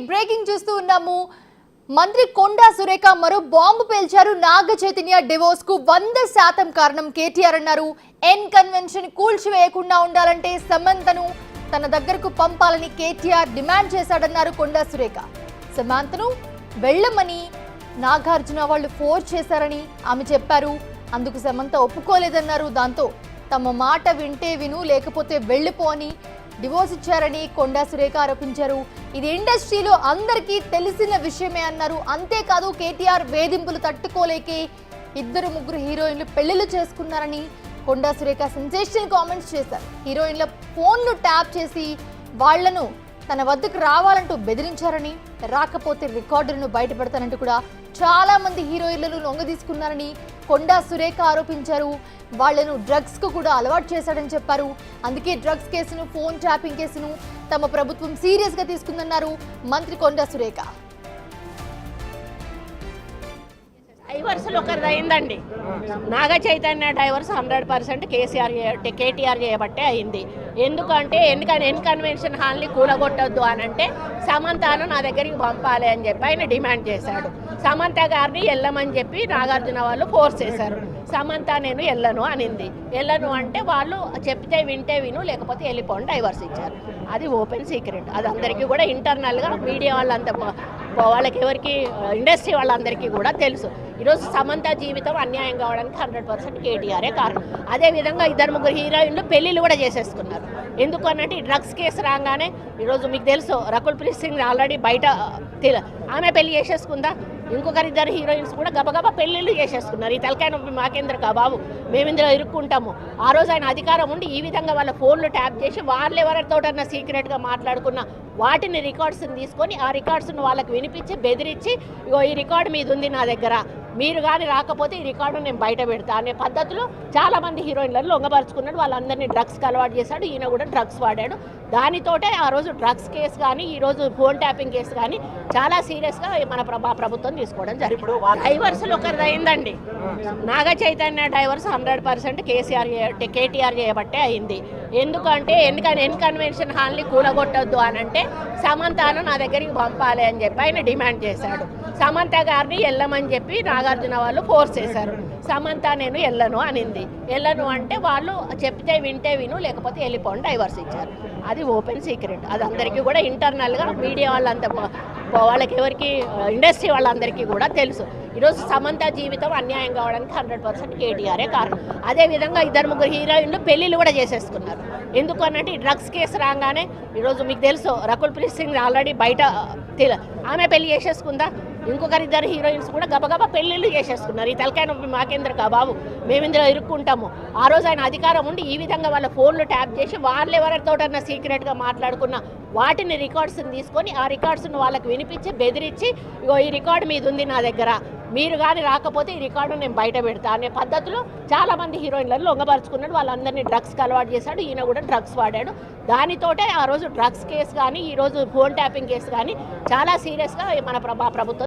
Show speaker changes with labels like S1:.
S1: Breaking చూస్తూ ఉన్నాము. మంత్రి కొండా సురేఖ మరో బాంబు పేల్చారు. నాగ చైతన్య డివోర్స్ కు 100% కారణం కేటీఆర్ అన్నారు. ఎన్ కన్వెన్షన్ కూల్చివేయకుండా ఉండాలంటే సమంతను తన దగ్గరకు పంపాలని కేటీఆర్ డిమాండ్ చేశాడన్నారు కొండా సురేఖ. సమంతను వెళ్ళమని నాగార్జున వాళ్ళు ఫోర్స్ చేశారని ఆమె చెప్పారు. అందుకు సమంత ఒప్పుకోలేదన్నారు. దాంతో తమ మాట వింటే విను లేకపోతే వెళ్ళిపో అని డివోర్స్ ఇచ్చారని కొండా సురేఖ ఆరోపించారు. ఇది ఇండస్ట్రీలో అందరికీ తెలిసిన విషయమే అన్నారు. అంతేకాదు కేటీఆర్ వేధింపులు తట్టుకోలేకే 2-3 హీరోయిన్లు పెళ్లిళ్ళు చేసుకున్నారని కొండా సురేఖ సెన్సేషనల్ కామెంట్స్ చేశారు. హీరోయిన్ల ఫోన్ను ట్యాప్ చేసి వాళ్లను తన వద్దకు రావాలంటూ బెదిరించారని, రాకపోతే రికార్డులను బయటపెడతానంటూ కూడా చాలా మంది హీరోయిన్లను లొంగదీసుకున్నారని కొండా సురేఖ ఆరోపించారు. వాళ్లను డ్రగ్స్ కు కూడా అలవాటు చేశాడని చెప్పారు. అందుకే డ్రగ్స్ కేసును, ఫోన్ ట్యాపింగ్ కేసును తమ ప్రభుత్వం సీరియస్ గా తీసుకుందన్నారు మంత్రి కొండా సురేఖ.
S2: డైవర్స్లు ఒకరిది అయిందండి. నాగ చైతన్య డైవర్స్ 100% కేటీఆర్ చేయబట్టే అయింది. ఎందుకంటే ఎన్ కన్వెన్షన్ హాల్ని కూలగొట్టొద్దు అని అంటే సమంతను నా దగ్గరికి పంపాలి అని చెప్పి ఆయన డిమాండ్ చేశాడు. సమంత గారిని వెళ్ళమని చెప్పి నాగార్జున వాళ్ళు ఫోర్స్ చేశారు. సమంత నేను వెళ్ళను అనింది. వెళ్ళను అంటే వాళ్ళు చెప్తే వింటే విను లేకపోతే వెళ్ళిపోండి డైవర్స్ ఇచ్చారు. అది ఓపెన్ సీక్రెట్. అది అందరికీ కూడా ఇంటర్నల్గా మీడియా వాళ్ళంతా వాళ్ళకి ఎవరికి ఇండస్ట్రీ వాళ్ళందరికీ కూడా తెలుసు. ఈరోజు సమంత జీవితం అన్యాయం కావడానికి 100% కేటీఆరే కారణం. అదేవిధంగా 2-3 హీరోయిన్లు పెళ్ళిళ్ళు కూడా చేసేసుకున్నారు. ఎందుకు అన్నట్టు ఈ డ్రగ్స్ కేసు రాగానే ఈరోజు మీకు తెలుసు రకుల్ ప్రీత్ సింగ్ ఆల్రెడీ బయట ఆమె పెళ్లి చేసేసుకుందా. ఇంకొకరిద్దరు హీరోయిన్స్ కూడా గబగబా పెళ్ళిళ్ళు చేసేసుకున్నారు. ఈ తలకాయ నొప్పి మాకేంద్ర బాబు, మేము ఇందులో ఇరుక్కుంటాము. ఆ రోజు ఆయన అధికారం ఉండి ఈ విధంగా వాళ్ళ ఫోన్లు ట్యాప్ చేసి వాళ్ళు ఎవరితోటన్నా సీక్రెట్గా మాట్లాడుకున్న వాటిని రికార్డ్స్ని తీసుకొని ఆ రికార్డ్స్ను వాళ్ళకి వినిపించి బెదిరించి, ఇగో ఈ రికార్డు మీద ఉంది నా దగ్గర, మీరు కానీ రాకపోతే ఈ రికార్డు నేను బయట పెడతా అనే పద్ధతిలో చాలామంది హీరోయిన్లను లొంగపరుచుకున్నాడు. వాళ్ళందరినీ డ్రగ్స్కి అలవాటు చేశాడు. ఈయన కూడా డ్రగ్స్ వాడాడు. దానితోటే ఆ రోజు డ్రగ్స్ కేసు కానీ ఈరోజు ఫోన్ ట్యాపింగ్ కేసు కానీ చాలా సీరియస్గా మన ప్రభుత్వం తీసుకోవడం జరిగింది. డైవర్స్లు ఒకరిది అయిందండి. నాగ చైతన్య డైవర్స్ 100% కేటీఆర్ చేయబట్టే అయింది. ఎందుకంటే ఎన్ కన్వెన్షన్ హాల్ని కూలగొట్టొద్దు అని అంటే సమంతను నా దగ్గరికి పంపాలి అని చెప్పి ఆయన డిమాండ్ చేశాడు. సమంత గారిని వెళ్ళమని చెప్పి నాగార్జున వాళ్ళు ఫోర్స్ చేశారు. సమంత నేను వెళ్ళను అనింది. వెళ్ళను అంటే వాళ్ళు చెప్తే వింటే విను లేకపోతే వెళ్ళిపోండి డైవర్స్ ఇచ్చారు. అది ఓపెన్ సీక్రెట్. అది అందరికీ కూడా ఇంటర్నల్గా మీడియా వాళ్ళంతా వాళ్ళకి ఎవరికి ఇండస్ట్రీ వాళ్ళందరికీ కూడా తెలుసు. ఈరోజు సమంత జీవితం అన్యాయం కావడానికి 100% కేటీఆరే కారణం. అదేవిధంగా 2-3 హీరోయిన్లు పెళ్ళిళ్ళు కూడా చేసేసుకున్నారు. ఎందుకు అన్నట్టు ఈ డ్రగ్స్ కేసు రాగానే ఈరోజు మీకు తెలుసు రకుల్ ప్రీత్ సింగ్ ఆల్రెడీ బయట ఆమె పెళ్లి చేసేసుకుందా. ఇంకొకరిద్దరు హీరోయిన్స్ కూడా గబగబా పెళ్ళిళ్ళు చేసేసుకున్నారు. ఈ తలకాయ నొప్పి మాకేంద్ర బాబు, మేము ఇందులో ఇరుక్కుంటాము. ఆ రోజు ఆయన అధికారం ఉండి ఈ విధంగా వాళ్ళ ఫోన్లు ట్యాప్ చేసి వాళ్ళు ఎవరితోటన్నా సీక్రెట్గా మాట్లాడుకున్న వాటిని రికార్డ్స్ని తీసుకొని ఆ రికార్డ్స్ను వాళ్ళకి వినిపించి బెదిరించి, ఇగో ఈ రికార్డు మీద ఉంది నా దగ్గర, మీరు కానీ రాకపోతే ఈ రికార్డు నేను బయట పెడతా అనే పద్ధతిలో చాలామంది హీరోయిన్లను లొంగపరుచుకున్నాడు. వాళ్ళందరినీ డ్రగ్స్కి అలవాటు చేశాడు. ఈయన కూడా డ్రగ్స్ వాడాడు. దానితోటే ఆ రోజు డ్రగ్స్ కేసు కానీ ఈరోజు ఫోన్ ట్యాపింగ్ కేసు కానీ చాలా సీరియస్గా మన ప్రభుత్వం